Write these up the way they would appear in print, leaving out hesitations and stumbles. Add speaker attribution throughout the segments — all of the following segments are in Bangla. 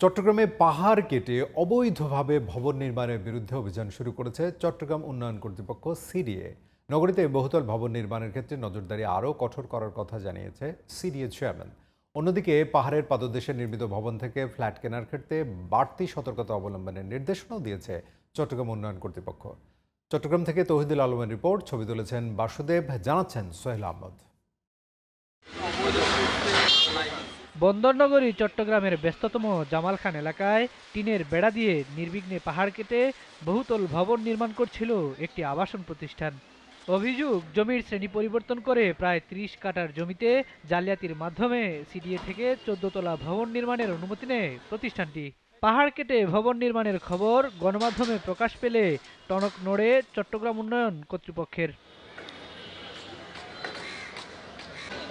Speaker 1: চট্টগ্রামে পাহাড় কেটে অবৈধভাবে ভবন নির্মাণের বিরুদ্ধে অভিযান শুরু করেছে চট্টগ্রাম উন্নয়ন কর্তৃপক্ষ সিডিএ। নগরীতে বহুতল ভবন নির্মাণের ক্ষেত্রে নজরদারি আরও কঠোর করার কথা জানিয়েছে সিডিএ চেয়ারম্যান। অন্যদিকে পাহাড়ের পাদদেশে নির্মিত ভবন থেকে ফ্ল্যাট কেনার ক্ষেত্রে বাড়তি সতর্কতা অবলম্বনের নির্দেশনাও দিয়েছে চট্টগ্রাম উন্নয়ন কর্তৃপক্ষ। চট্টগ্রাম থেকে তৌহিদুল আলমের রিপোর্ট, ছবি তুলেছেন বাসুদেব, জানাচ্ছেন সোহেল আহমদ।
Speaker 2: বন্দরনগরী চট্টগ্রামের ব্যস্ততম জামালখান এলাকায় টিনের বেড়া দিয়ে নির্বিঘ্নে পাহাড় কেটে বহুতল ভবন নির্মাণ করছিল একটি আবাসন প্রতিষ্ঠান। অভিযোগ, জমির শ্রেণী পরিবর্তন করে প্রায় ৩০ কাঠার জমিতে জালিয়াতির মাধ্যমে সিডিএ থেকে ১৪ তলা ভবন নির্মাণের অনুমতি নেয় প্রতিষ্ঠানটি। পাহাড় কেটে ভবন নির্মাণের খবর গণমাধ্যমে প্রকাশ পেলে টনক নড়ে চট্টগ্রাম উন্নয়ন কর্তৃপক্ষের।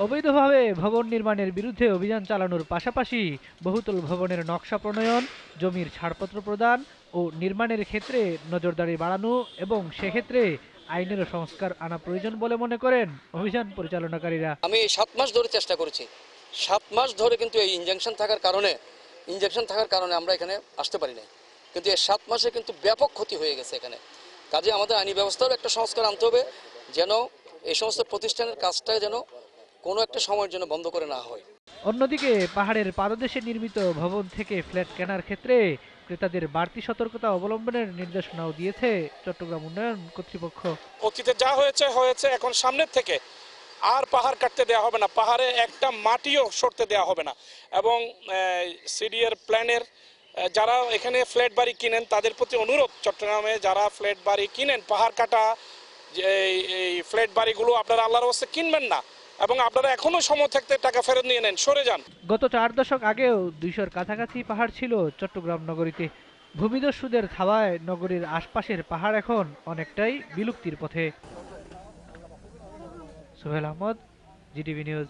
Speaker 2: অবৈধভাবে ভবন নির্মাণের বিরুদ্ধে অভিযান চালানোর পাশাপাশি বহুতল ভবনের নকশা প্রণয়ন, জমির ছাড়পত্র প্রদান ও নির্মাণের ক্ষেত্রে নজরদারি বাড়ানো এবং সেক্ষেত্রে আইনেরও সংস্কার আনা প্রয়োজন বলে মনে করেন অভিযান পরিচালনাকারীরা।
Speaker 3: আমি 7 মাস ধরে চেষ্টা করেছি। 7 মাস ধরে কিন্তু এই ইনজেকশন থাকার কারণে আমরা এখানে আসতে পারি নাই। কিন্তু এই 7 মাসে কিন্তু ব্যাপক ক্ষতি হয়ে গেছে এখানে। কাজে আমাদের আইনি ব্যবস্থারও একটা সংস্কার আনতে হবে, যেন এই সমস্ত প্রতিষ্ঠানের কাজটা যেন কোনো একটা সময়ের জন্য বন্ধ করে না হয়।
Speaker 2: অন্যদিকে পাহাড়ের পাদদেশে নির্মিত ভবন থেকে ফ্ল্যাট কেনার ক্ষেত্রে ক্রেতাদের বাড়তি সতর্কতা অবলম্বনের নির্দেশনাও দিয়েছে চট্টগ্রাম উন্নয়ন কর্তৃপক্ষ।
Speaker 4: অতীতে যা হয়েছে, এখন সামনের থেকে আর পাহাড় কাটতে দেওয়া হবে না, পাহাড়ে একটা মাটিও সরতে দেওয়া হবে না। এবং সিডিএর প্ল্যানের যারা এখানে ফ্ল্যাট বাড়ি কিনেন তাদের প্রতি অনুরোধ, চট্টগ্রামে যারা ফ্ল্যাট বাড়ি কিনেন, পাহাড় কাটা এই ফ্ল্যাট বাড়িগুলো আপনারা আল্লাহর ওয়াস্তে কিনবেন না এবং আপনারা এখনো সময় থাকতে টাকা ফেরত নিয়ে নেন, সরে যান।
Speaker 2: গত 4 দশক আগেও 200-র কাছাকাছি পাহাড় ছিল চট্টগ্রাম নগরীতে। ভূমিদস্যুদের ধাওয়ায় নগরীর আশপাশের পাহাড় এখন অনেকটাই বিলুপ্তির পথে। সোহেল আহমদ, জিটিভি নিউজ।